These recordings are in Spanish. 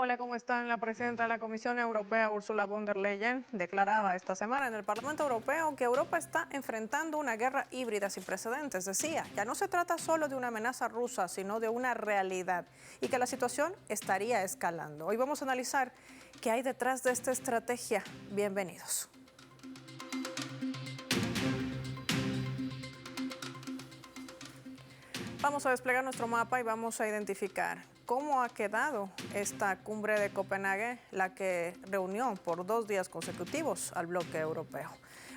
Hola, ¿cómo están? La presidenta de la Comisión Europea, Ursula von der Leyen, declaraba esta semana en el Parlamento Europeo que Europa está enfrentando una guerra híbrida sin precedentes. Decía, ya no se trata solo de una amenaza rusa, sino de una realidad y que la situación estaría escalando. Hoy vamos a analizar qué hay detrás de esta estrategia. Bienvenidos. Vamos a desplegar nuestro mapa y vamos a identificar cómo ha quedado esta cumbre de Copenhague, la que reunió por 2 días consecutivos al bloque europeo.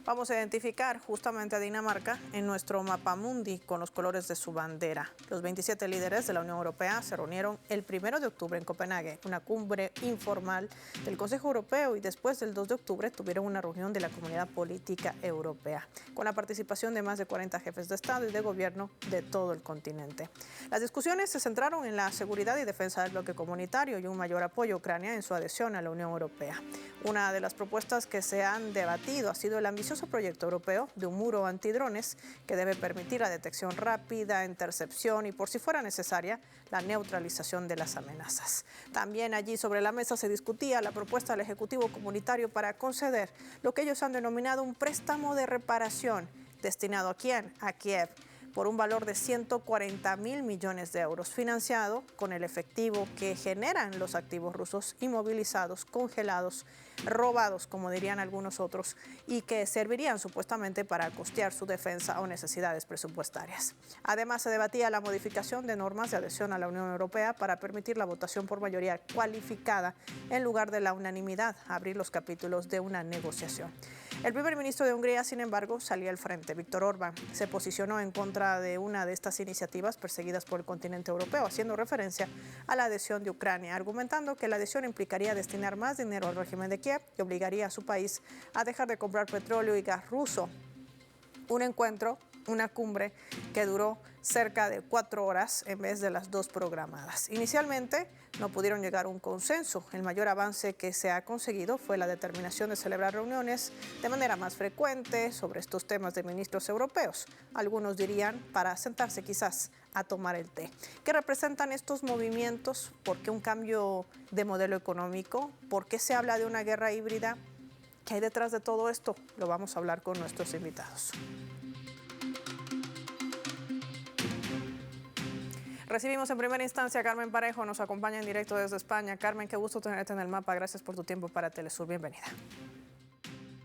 Vamos a identificar justamente a Dinamarca en nuestro mapa mundi con los colores de su bandera. Los 27 líderes de la Unión Europea se reunieron el 1 de octubre en Copenhague, una cumbre informal del Consejo Europeo, y después del 2 de octubre tuvieron una reunión de la Comunidad Política Europea, con la participación de más de 40 jefes de Estado y de gobierno de todo el continente. Las discusiones se centraron en la seguridad y defensa del bloque comunitario y un mayor apoyo a Ucrania en su adhesión a la Unión Europea. Una de las propuestas que se han debatido ha sido el ambicioso proyecto europeo de un muro antidrones que debe permitir la detección rápida, intercepción y, por si fuera necesaria, la neutralización de las amenazas. También allí sobre la mesa se discutía la propuesta del Ejecutivo Comunitario para conceder lo que ellos han denominado un préstamo de reparación. ¿Destinado a quién? A Kiev, por un valor de 140.000 millones de euros, financiado con el efectivo que generan los activos rusos inmovilizados, congelados, robados, como dirían algunos otros, y que servirían supuestamente para costear su defensa o necesidades presupuestarias. Además, se debatía la modificación de normas de adhesión a la Unión Europea para permitir la votación por mayoría cualificada en lugar de la unanimidad, abrir los capítulos de una negociación. El primer ministro de Hungría, sin embargo, salió al frente. Víktor Orbán se posicionó en contra de una de estas iniciativas perseguidas por el continente europeo, haciendo referencia a la adhesión de Ucrania, argumentando que la adhesión implicaría destinar más dinero al régimen de Kiev y obligaría a su país a dejar de comprar petróleo y gas ruso. Un encuentro, una cumbre que duró cerca de 4 horas en vez de las 2 programadas. Inicialmente no pudieron llegar a un consenso. El mayor avance que se ha conseguido fue la determinación de celebrar reuniones de manera más frecuente sobre estos temas de ministros europeos. Algunos dirían para sentarse quizás a tomar el té. ¿Qué representan estos movimientos? ¿Por qué un cambio de modelo económico? ¿Por qué se habla de una guerra híbrida? ¿Qué hay detrás de todo esto? Lo vamos a hablar con nuestros invitados. Recibimos en primera instancia a Carmen Parejo, nos acompaña en directo desde España. Carmen, qué gusto tenerte en el mapa. Gracias por tu tiempo para Telesur. Bienvenida.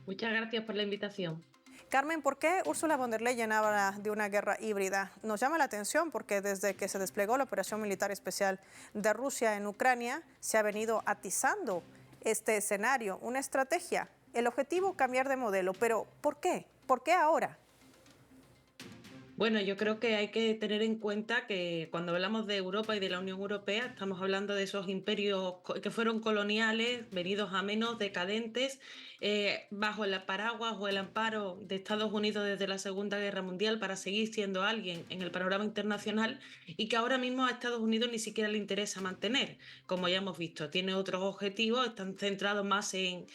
Muchas gracias por la invitación. Carmen, ¿por qué Ursula von der Leyen habla de una guerra híbrida? Nos llama la atención porque desde que se desplegó la operación militar especial de Rusia en Ucrania se ha venido atizando este escenario, una estrategia. El objetivo, cambiar de modelo, pero ¿por qué? ¿Por qué ahora? Bueno, yo creo que hay que tener en cuenta que cuando hablamos de Europa y de la Unión Europea, estamos hablando de esos imperios que fueron coloniales, venidos a menos, decadentes, bajo el paraguas o el amparo de Estados Unidos desde la Segunda Guerra Mundial para seguir siendo alguien en el panorama internacional y que ahora mismo a Estados Unidos ni siquiera le interesa mantener, como ya hemos visto. Tiene otros objetivos, están centrados más en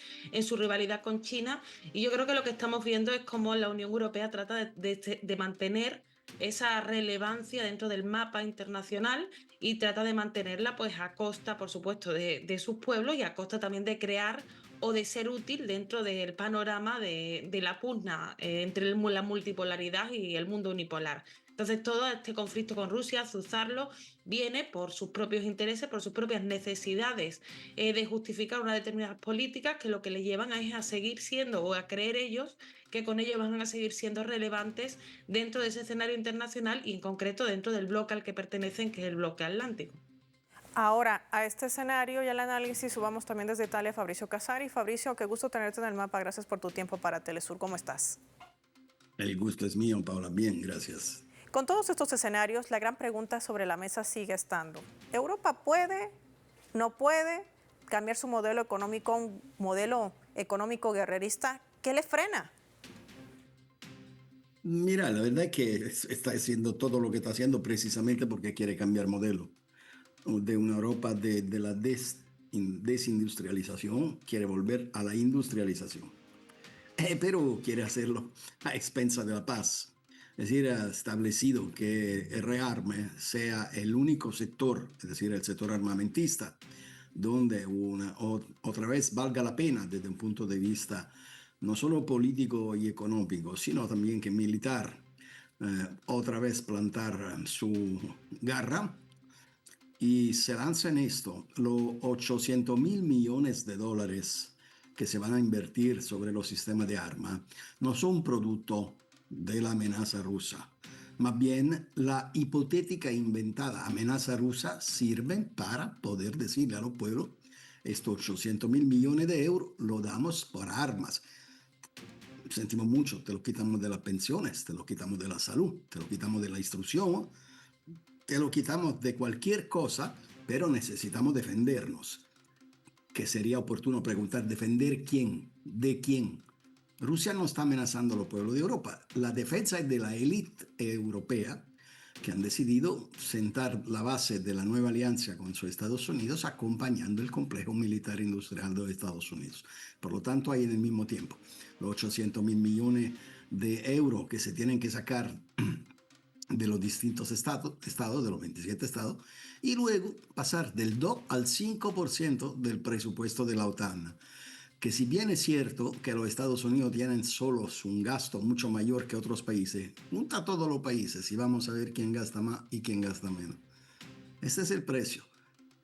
su rivalidad con China y yo creo que lo que estamos viendo es cómo la Unión Europea trata de mantener esa relevancia dentro del mapa internacional y trata de mantenerla pues a costa, por supuesto, de sus pueblos y a costa también de crear o de ser útil dentro del panorama de la pugna entre la multipolaridad y el mundo unipolar. Entonces, todo este conflicto con Rusia, azuzarlo, viene por sus propios intereses, por sus propias necesidades de justificar unas determinadas políticas que lo que les llevan es a seguir siendo o a creer ellos que con ello van a seguir siendo relevantes dentro de ese escenario internacional y en concreto dentro del bloque al que pertenecen, que es el bloque atlántico. Ahora, a este escenario y al análisis subamos también desde Italia a Fabricio Casari. Fabricio, qué gusto tenerte en el mapa. Gracias por tu tiempo para Telesur. ¿Cómo estás? El gusto es mío, Paula. Bien, gracias. Con todos estos escenarios, la gran pregunta sobre la mesa sigue estando. ¿Europa puede, no puede cambiar su modelo económico a un modelo económico guerrerista? ¿Qué le frena? Mira, la verdad es que está haciendo todo lo que está haciendo precisamente porque quiere cambiar modelo. De una Europa de la desindustrialización, quiere volver a la industrialización. Pero quiere hacerlo a expensa de la paz. Es decir, ha establecido que el rearme sea el único sector, es decir, el sector armamentista, donde otra vez valga la pena desde un punto de vista no solo político y económico, sino también que militar, otra vez plantar su garra y se lanza en esto. Los 800.000 millones de dólares que se van a invertir sobre los sistemas de armas no son producto de la amenaza rusa. Más bien, la hipotética e inventada amenaza rusa sirve para poder decirle a los pueblos, estos 800.000 millones de euros lo damos por armas. Sentimos mucho, te lo quitamos de las pensiones, te lo quitamos de la salud, te lo quitamos de la instrucción, te lo quitamos de cualquier cosa, pero necesitamos defendernos. Que sería oportuno preguntar, ¿defender quién? ¿De quién? Rusia no está amenazando a los pueblos de Europa. La defensa es de la élite europea que han decidido sentar la base de la nueva alianza con los Estados Unidos acompañando el complejo militar industrial de los Estados Unidos. Por lo tanto, hay en el mismo tiempo los 800.000 millones de euros que se tienen que sacar de los distintos estados, de los 27 estados, y luego pasar del 2 al 5% del presupuesto de la OTAN. Que si bien es cierto que los Estados Unidos tienen solos un gasto mucho mayor que otros países, junta a todos los países y vamos a ver quién gasta más y quién gasta menos. Este es el precio.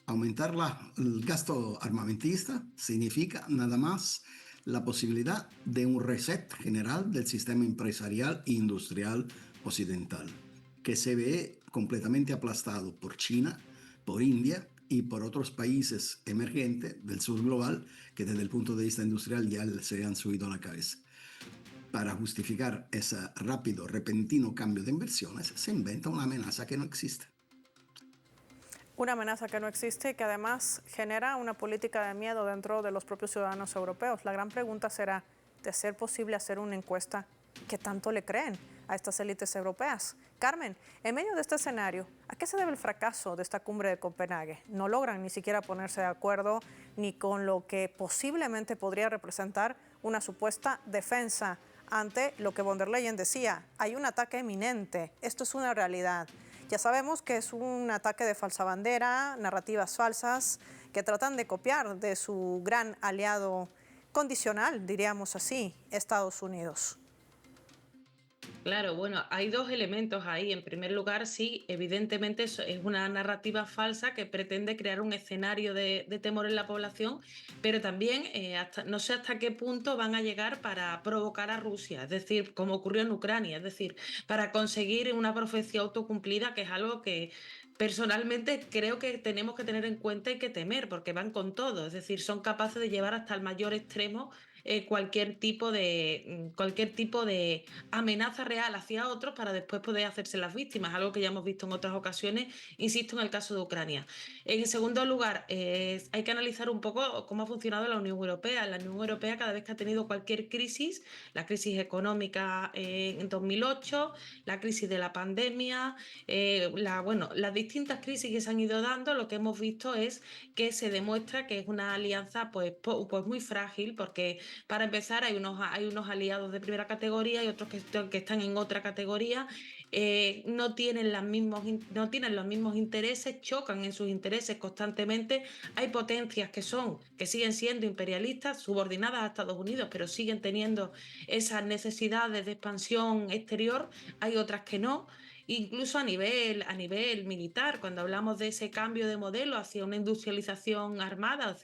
Aumentar el gasto armamentista significa nada más la posibilidad de un reset general del sistema empresarial e industrial occidental, que se ve completamente aplastado por China, por India y por otros países emergentes del sur global que desde el punto de vista industrial ya se han subido a la cabeza. Para justificar ese rápido, repentino cambio de inversiones, se inventa una amenaza que no existe. Una amenaza que no existe y que además genera una política de miedo dentro de los propios ciudadanos europeos. La gran pregunta será, de ser posible hacer una encuesta, ¿qué tanto le creen a estas élites europeas? Carmen, en medio de este escenario, ¿a qué se debe el fracaso de esta cumbre de Copenhague? No logran ni siquiera ponerse de acuerdo ni con lo que posiblemente podría representar una supuesta defensa ante lo que von der Leyen decía, hay un ataque inminente, esto es una realidad. Ya sabemos que es un ataque de falsa bandera, narrativas falsas que tratan de copiar de su gran aliado condicional, diríamos así, Estados Unidos. Claro, bueno, hay dos elementos ahí. En primer lugar, sí, evidentemente es una narrativa falsa que pretende crear un escenario de temor en la población, pero también no sé hasta qué punto van a llegar para provocar a Rusia, es decir, como ocurrió en Ucrania, es decir, para conseguir una profecía autocumplida, que es algo que personalmente creo que tenemos que tener en cuenta y que temer, porque van con todo, es decir, son capaces de llevar hasta el mayor extremo cualquier tipo de amenaza real hacia otros para después poder hacerse las víctimas, algo que ya hemos visto en otras ocasiones, insisto, en el caso de Ucrania. En segundo lugar, hay que analizar un poco cómo ha funcionado la Unión Europea. La Unión Europea, cada vez que ha tenido cualquier crisis, la crisis económica en 2008, la crisis de la pandemia, las distintas crisis que se han ido dando, lo que hemos visto es que se demuestra que es una alianza pues muy frágil, porque para empezar, hay unos aliados de primera categoría y otros que están en otra categoría. No tienen no tienen los mismos intereses, chocan en sus intereses constantemente. Hay potencias que siguen siendo imperialistas, subordinadas a Estados Unidos, pero siguen teniendo esas necesidades de expansión exterior. Hay otras que no. Incluso a nivel militar, cuando hablamos de ese cambio de modelo hacia una industrialización armada,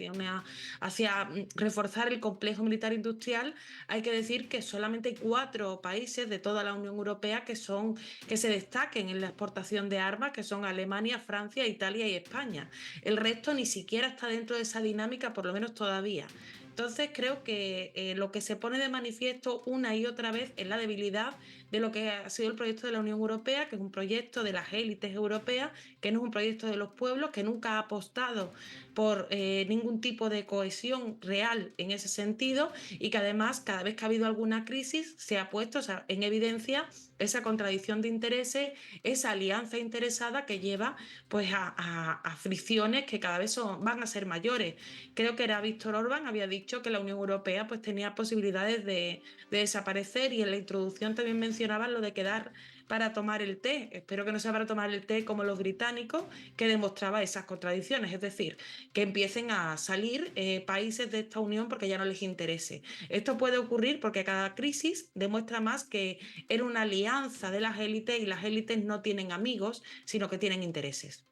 hacia reforzar el complejo militar industrial, hay que decir que solamente hay 4 países de toda la Unión Europea que se destaquen en la exportación de armas, que son Alemania, Francia, Italia y España. El resto ni siquiera está dentro de esa dinámica, por lo menos todavía. Entonces creo que lo que se pone de manifiesto una y otra vez es la debilidad de lo que ha sido el proyecto de la Unión Europea, que es un proyecto de las élites europeas, que no es un proyecto de los pueblos, que nunca ha apostado por ningún tipo de cohesión real en ese sentido, y que además cada vez que ha habido alguna crisis se ha puesto en evidencia esa contradicción de intereses, esa alianza interesada que lleva pues a fricciones que cada vez van a ser mayores. Creo que era Víctor Orbán, había dicho que la Unión Europea pues tenía posibilidades de desaparecer, y en la introducción también mencionaban lo de quedar para tomar el té. Espero que no sea para tomar el té como los británicos, que demostraba esas contradicciones, es decir, que empiecen a salir países de esta unión porque ya no les interese. Esto puede ocurrir porque cada crisis demuestra más que era una alianza de las élites y las élites no tienen amigos, sino que tienen intereses.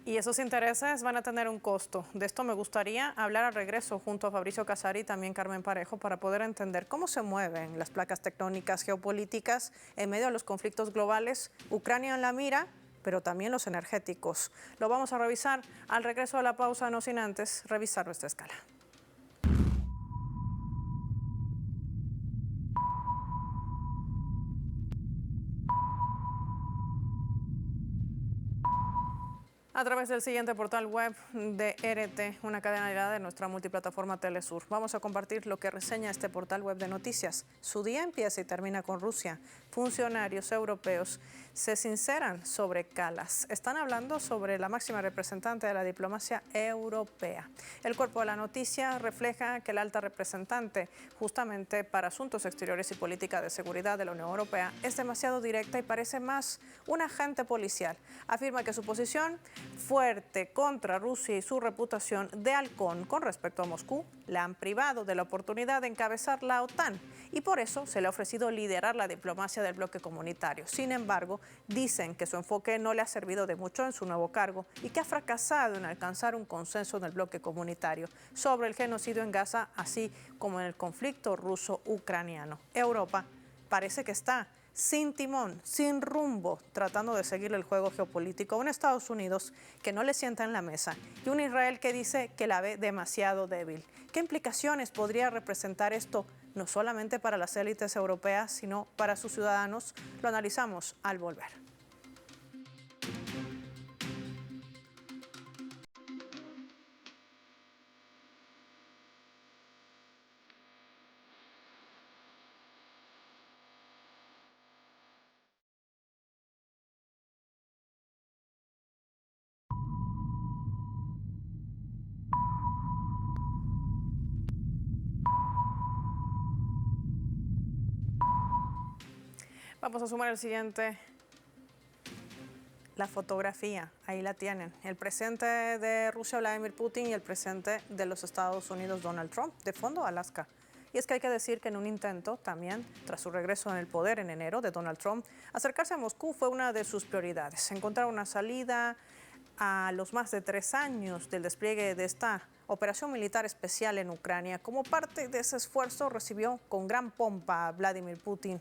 Y esos intereses van a tener un costo. De esto me gustaría hablar al regreso junto a Fabricio Casari y también Carmen Parejo para poder entender cómo se mueven las placas tectónicas geopolíticas en medio de los conflictos globales. Ucrania en la mira, pero también los energéticos. Lo vamos a revisar al regreso de la pausa, no sin antes revisar nuestra escala. A través del siguiente portal web de RT, una cadena de nuestra multiplataforma Telesur. Vamos a compartir lo que reseña este portal web de noticias. Su día empieza y termina con Rusia. Funcionarios europeos se sinceran sobre Kallas. Están hablando sobre la máxima representante de la diplomacia europea. El cuerpo de la noticia refleja que la alta representante, justamente para asuntos exteriores y política de seguridad de la Unión Europea, es demasiado directa y parece más un agente policial. Afirma que su posición fuerte contra Rusia y su reputación de halcón con respecto a Moscú la han privado de la oportunidad de encabezar la OTAN y por eso se le ha ofrecido liderar la diplomacia del bloque comunitario. Sin embargo, dicen que su enfoque no le ha servido de mucho en su nuevo cargo y que ha fracasado en alcanzar un consenso en el bloque comunitario sobre el genocidio en Gaza, así como en el conflicto ruso-ucraniano. Europa parece que está sin timón, sin rumbo, tratando de seguir el juego geopolítico. Un Estados Unidos que no le sienta en la mesa y un Israel que dice que la ve demasiado débil. ¿Qué implicaciones podría representar esto, no solamente para las élites europeas, sino para sus ciudadanos? Lo analizamos al volver. Vamos a sumar el siguiente. La fotografía, ahí la tienen. El presidente de Rusia, Vladimir Putin, y el presidente de los Estados Unidos, Donald Trump, de fondo Alaska. Y es que hay que decir que en un intento también, tras su regreso en el poder en enero de Donald Trump, acercarse a Moscú fue una de sus prioridades. Encontrar una salida a los más de 3 años del despliegue de esta operación militar especial en Ucrania. Como parte de ese esfuerzo recibió con gran pompa a Vladimir Putin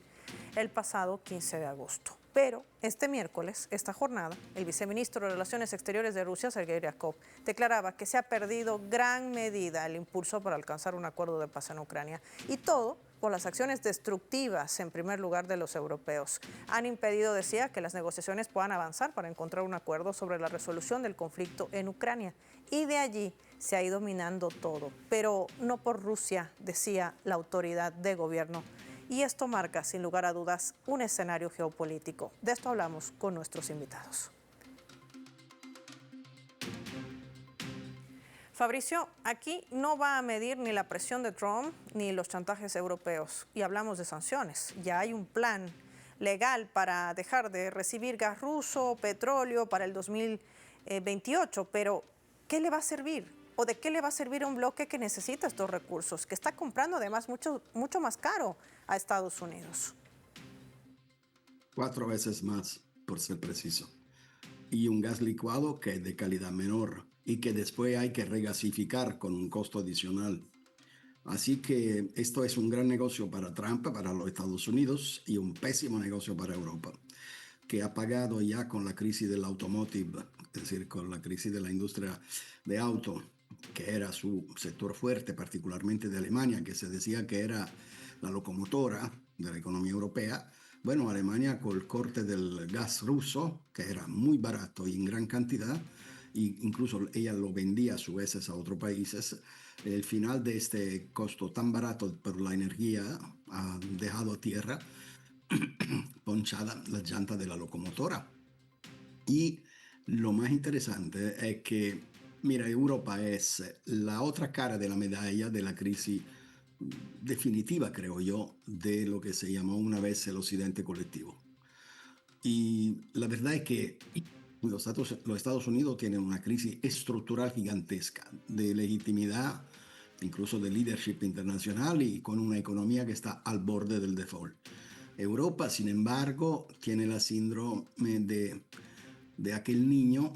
el pasado 15 de agosto. Pero este miércoles, esta jornada, el viceministro de Relaciones Exteriores de Rusia, Sergei Ryabkov, declaraba que se ha perdido gran medida el impulso para alcanzar un acuerdo de paz en Ucrania. Y todo por las acciones destructivas, en primer lugar, de los europeos. Han impedido, decía, que las negociaciones puedan avanzar para encontrar un acuerdo sobre la resolución del conflicto en Ucrania. Y de allí se ha ido minando todo. Pero no por Rusia, decía la autoridad de gobierno. Y esto marca, sin lugar a dudas, un escenario geopolítico. De esto hablamos con nuestros invitados. Fabricio, aquí no va a medir ni la presión de Trump ni los chantajes europeos. Y hablamos de sanciones. Ya hay un plan legal para dejar de recibir gas ruso, petróleo para el 2028. Pero, ¿qué le va a servir? ¿O de qué le va a servir a un bloque que necesita estos recursos, que está comprando además mucho más caro a Estados Unidos? 4 veces más, por ser preciso. Y un gas licuado que es de calidad menor y que después hay que regasificar con un costo adicional. Así que esto es un gran negocio para Trump, para los Estados Unidos, y un pésimo negocio para Europa, que ha pagado ya con la crisis del automotive, es decir, con la crisis de la industria de auto, que era su sector fuerte, particularmente de Alemania, que se decía que era la locomotora de la economía europea. Bueno, Alemania con el corte del gas ruso, que era muy barato y en gran cantidad, e incluso ella lo vendía a su vez a otros países, el final de este costo tan barato por la energía ha dejado a tierra ponchada la llanta de la locomotora. Y lo más interesante es que, mira, Europa es la otra cara de la medalla de la crisis definitiva, creo yo, de lo que se llamó una vez el occidente colectivo. Y la verdad es que los Estados Unidos tienen una crisis estructural gigantesca de legitimidad, incluso de leadership internacional y con una economía que está al borde del default. Europa, sin embargo, tiene la síndrome de aquel niño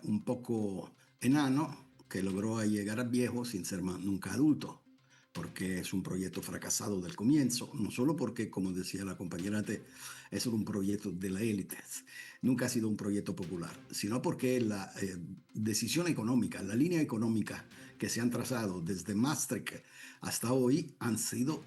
un poco enano que logró llegar a viejo sin ser nunca adulto, porque es un proyecto fracasado del comienzo, no solo porque, como decía la compañera, es un proyecto de la élite, nunca ha sido un proyecto popular, sino porque la decisión económica, la línea económica que se han trazado desde Maastricht hasta hoy han sido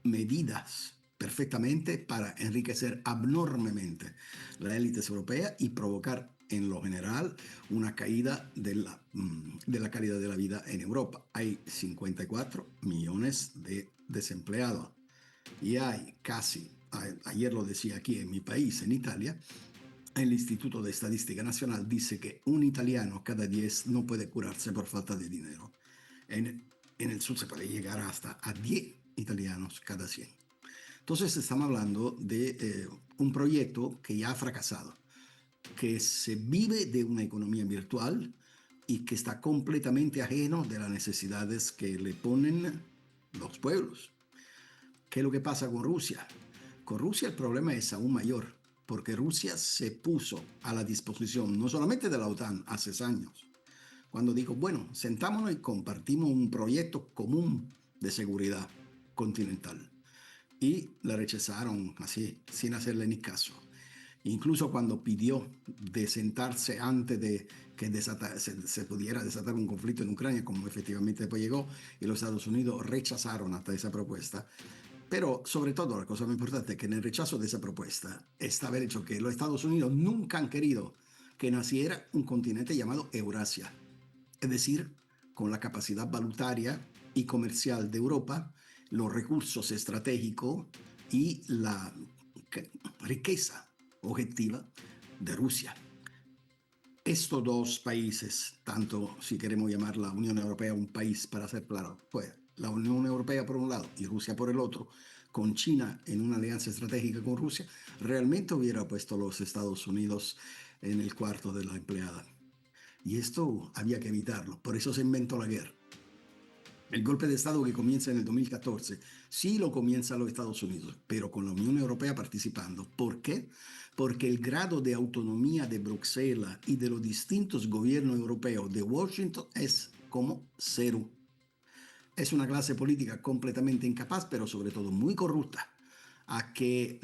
medidas perfectamente para enriquecer abnormemente la élite europea y provocar en lo general una caída de la calidad de la vida en Europa. Hay 54 millones de desempleados y hay casi, ayer lo decía aquí en mi país, en Italia, el Instituto de Estadística Nacional dice que un italiano cada 10 no puede curarse por falta de dinero. En el sur se puede llegar hasta a 10 italianos cada 100. Entonces estamos hablando de un proyecto que ya ha fracasado, que se vive de una economía virtual y que está completamente ajeno de las necesidades que le ponen los pueblos. ¿Qué es lo que pasa con Rusia? Con Rusia el problema es aún mayor, porque Rusia se puso a la disposición no solamente de la OTAN hace años, cuando dijo, bueno, sentámonos y compartimos un proyecto común de seguridad continental. Y la rechazaron así, sin hacerle ni caso. Incluso cuando pidió de sentarse antes de que se pudiera desatar un conflicto en Ucrania, como efectivamente después llegó, y los Estados Unidos rechazaron hasta esa propuesta. Pero sobre todo la cosa más importante es que en el rechazo de esa propuesta está haber hecho que los Estados Unidos nunca han querido que naciera un continente llamado Eurasia, es decir, con la capacidad valutaria y comercial de Europa, los recursos estratégicos y la riqueza objetiva de Rusia. Estos dos países, tanto si queremos llamar la Unión Europea un país, para ser claro, pues la Unión Europea por un lado y Rusia por el otro, con China en una alianza estratégica con Rusia, realmente hubiera puesto a los Estados Unidos en el cuarto de la empleada. Y esto había que evitarlo, por eso se inventó la guerra. El golpe de Estado que comienza en el 2014, sí lo comienza los Estados Unidos, pero con la Unión Europea participando. ¿Por qué? Porque el grado de autonomía de Bruselas y de los distintos gobiernos europeos de Washington es como cero. Es una clase política completamente incapaz, pero sobre todo muy corrupta, a que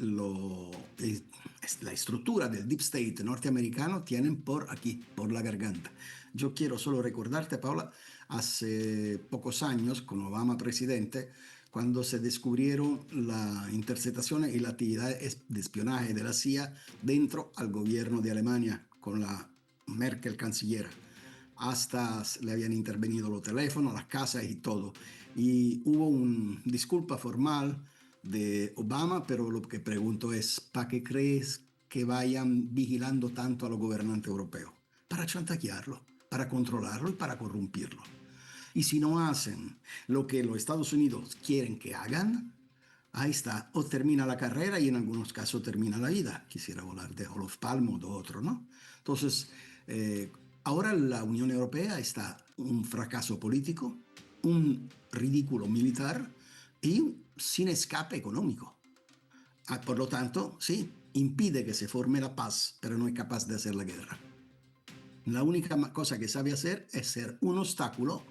la estructura del deep state norteamericano tienen por aquí, por la garganta. Yo quiero solo recordarte, Paula, hace pocos años, con Obama presidente, cuando se descubrieron las interceptaciones y la actividad de espionaje de la CIA dentro al gobierno de Alemania, con la Merkel canciller. Hasta le habían intervenido los teléfonos, las casas y todo. Y hubo una disculpa formal de Obama, pero lo que pregunto es, ¿para qué crees que vayan vigilando tanto a los gobernantes europeos? Para chantajearlo, para controlarlo y para corrompirlo. Y si no hacen lo que los Estados Unidos quieren que hagan, ahí está, o termina la carrera y en algunos casos termina la vida. Quisiera hablar de Olof Palme o de otro, ¿no? Entonces, ahora la Unión Europea está un fracaso político, un ridículo militar y sin escape económico. Por lo tanto, sí, impide que se forme la paz, pero no es capaz de hacer la guerra. La única cosa que sabe hacer es ser un obstáculo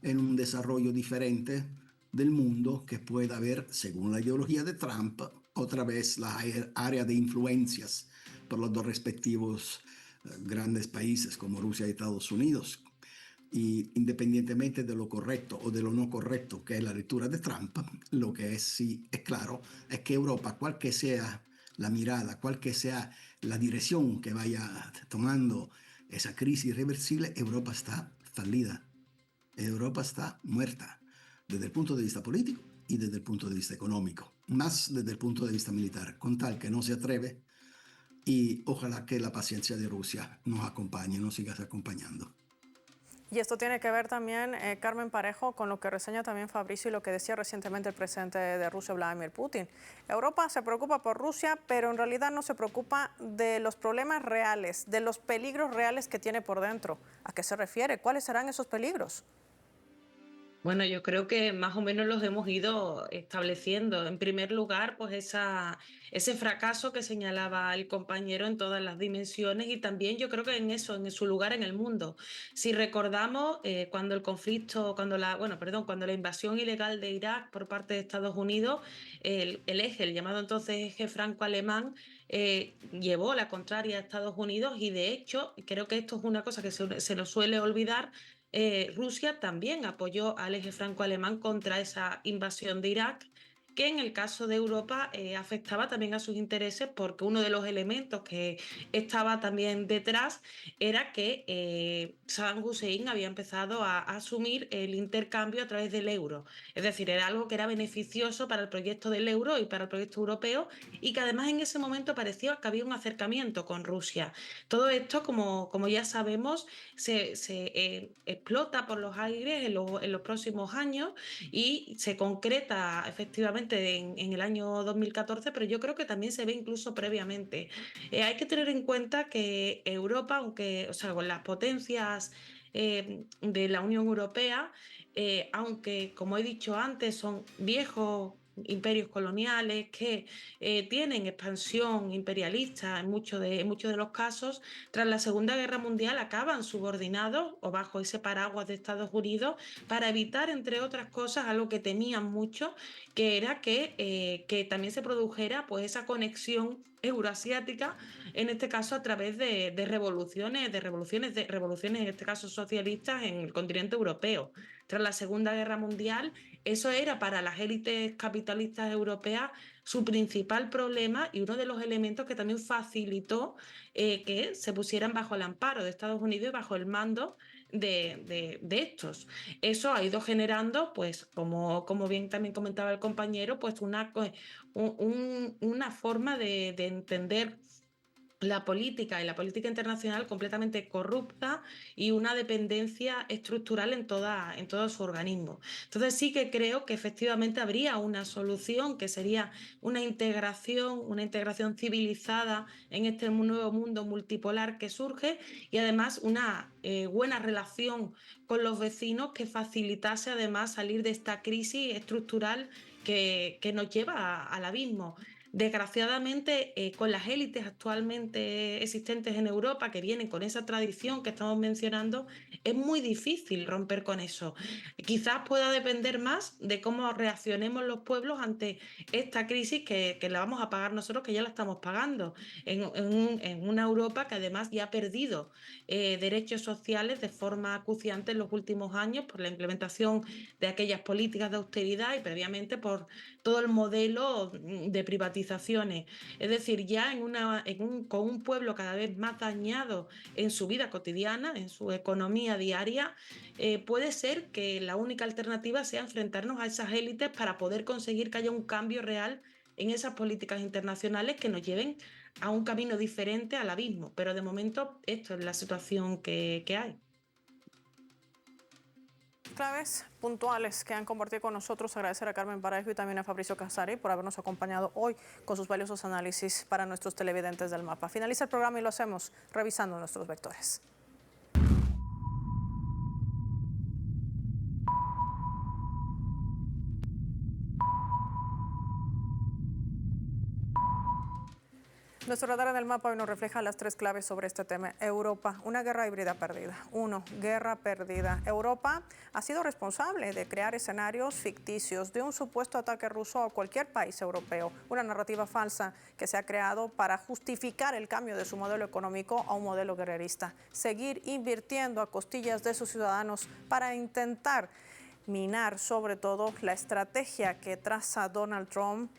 en un desarrollo diferente del mundo que pueda haber, según la ideología de Trump, otra vez la área de influencias por los dos respectivos grandes países como Rusia y Estados Unidos. Y independientemente de lo correcto o de lo no correcto que es la lectura de Trump, lo que es sí es claro es que Europa, cual que sea la mirada, cual que sea la dirección que vaya tomando esa crisis irreversible, Europa está fallida. Europa está muerta desde el punto de vista político y desde el punto de vista económico, más desde el punto de vista militar, con tal que no se atreve y ojalá que la paciencia de Rusia nos acompañe, nos siga acompañando. Y esto tiene que ver también, Carmen Parejo, con lo que reseña también Fabricio y lo que decía recientemente el presidente de Rusia, Vladimir Putin. Europa se preocupa por Rusia, pero en realidad no se preocupa de los problemas reales, de los peligros reales que tiene por dentro. ¿A qué se refiere? ¿Cuáles serán esos peligros? Bueno, yo creo que más o menos los hemos ido estableciendo. En primer lugar, pues ese fracaso que señalaba el compañero en todas las dimensiones y también yo creo que en eso, en su lugar en el mundo. Si recordamos, cuando el conflicto, cuando la invasión ilegal de Irak por parte de Estados Unidos, el eje, el llamado entonces eje franco-alemán, llevó la contraria a Estados Unidos y de hecho creo que esto es una cosa que se nos suele olvidar. Rusia también apoyó al eje franco-alemán contra esa invasión de Irak, que en el caso de Europa afectaba también a sus intereses porque uno de los elementos que estaba también detrás era que Saddam Hussein había empezado a asumir el intercambio a través del euro. Es decir, era algo que era beneficioso para el proyecto del euro y para el proyecto europeo y que además en ese momento parecía que había un acercamiento con Rusia. Todo esto, como ya sabemos, se explota por los aires en los próximos años y se concreta efectivamente en el año 2014, pero yo creo que también se ve incluso previamente. Hay que tener en cuenta que Europa, aunque, o sea, con las potencias de la Unión Europea, aunque, como he dicho antes, son viejos imperios coloniales que tienen expansión imperialista en muchos de los casos, tras la Segunda Guerra Mundial acaban subordinados o bajo ese paraguas de Estados Unidos para evitar, entre otras cosas, algo que temían mucho, que era que también se produjera pues, esa conexión euroasiática, en este caso a través de revoluciones, en este caso socialistas, en el continente europeo. Tras la Segunda Guerra Mundial, eso era para las élites capitalistas europeas su principal problema y uno de los elementos que también facilitó que se pusieran bajo el amparo de Estados Unidos y bajo el mando de estos. Eso ha ido generando, pues, como bien también comentaba el compañero, pues una forma de entender la política y la política internacional completamente corrupta y una dependencia estructural en todo su organismo. Entonces sí que creo que efectivamente habría una solución que sería una integración civilizada en este nuevo mundo multipolar que surge y además una buena relación con los vecinos que facilitase además salir de esta crisis estructural que nos lleva al abismo. Desgraciadamente, con las élites actualmente existentes en Europa que vienen con esa tradición que estamos mencionando, es muy difícil romper con eso. Quizás pueda depender más de cómo reaccionemos los pueblos ante esta crisis que la vamos a pagar nosotros, que ya la estamos pagando, en una Europa que además ya ha perdido derechos sociales de forma acuciante en los últimos años por la implementación de aquellas políticas de austeridad y previamente por todo el modelo de privatizaciones. Es decir, ya con un pueblo cada vez más dañado en su vida cotidiana, en su economía diaria, puede ser que la única alternativa sea enfrentarnos a esas élites para poder conseguir que haya un cambio real en esas políticas internacionales que nos lleven a un camino diferente al abismo. Pero de momento esto es la situación que hay. Claves puntuales que han compartido con nosotros. Agradecer a Carmen Parejo y también a Fabricio Casari por habernos acompañado hoy con sus valiosos análisis para nuestros televidentes del mapa. Finaliza el programa y lo hacemos revisando nuestros vectores. Nuestro radar en el mapa hoy nos refleja las tres claves sobre este tema. Europa, una guerra híbrida perdida. 1. Guerra perdida. Europa ha sido responsable de crear escenarios ficticios de un supuesto ataque ruso a cualquier país europeo. Una narrativa falsa que se ha creado para justificar el cambio de su modelo económico a un modelo guerrerista. Seguir invirtiendo a costillas de sus ciudadanos para intentar minar sobre todo la estrategia que traza Donald Trump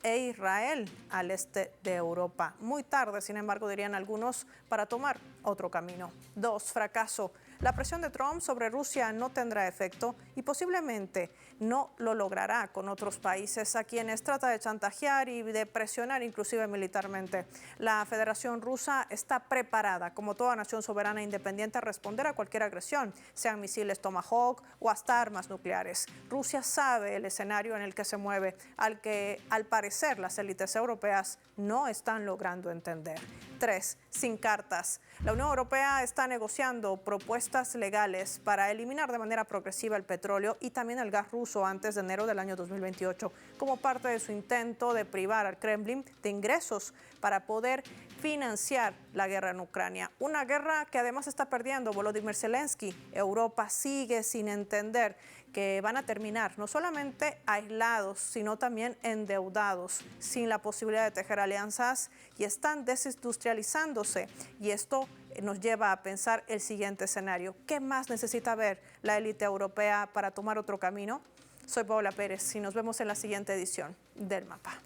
e Israel al este de Europa. Muy tarde, sin embargo, dirían algunos, para tomar otro camino. 2. Fracaso. La presión de Trump sobre Rusia no tendrá efecto y posiblemente no lo logrará con otros países a quienes trata de chantajear y de presionar inclusive militarmente. La Federación Rusa está preparada, como toda nación soberana e independiente, a responder a cualquier agresión, sean misiles Tomahawk o hasta armas nucleares. Rusia sabe el escenario en el que se mueve, al que al parecer las élites europeas no están logrando entender. 3. Sin cartas. La Unión Europea está negociando propuestas legales para eliminar de manera progresiva el petróleo y también el gas ruso antes de enero del año 2028, como parte de su intento de privar al Kremlin de ingresos para poder financiar la guerra en Ucrania. Una guerra que además está perdiendo Volodymyr Zelensky. Europa sigue sin entender que van a terminar no solamente aislados, sino también endeudados, sin la posibilidad de tejer alianzas, y están desindustrializándose. Y esto nos lleva a pensar el siguiente escenario. ¿Qué más necesita ver la élite europea para tomar otro camino? Soy Paola Pérez y nos vemos en la siguiente edición del Mapa.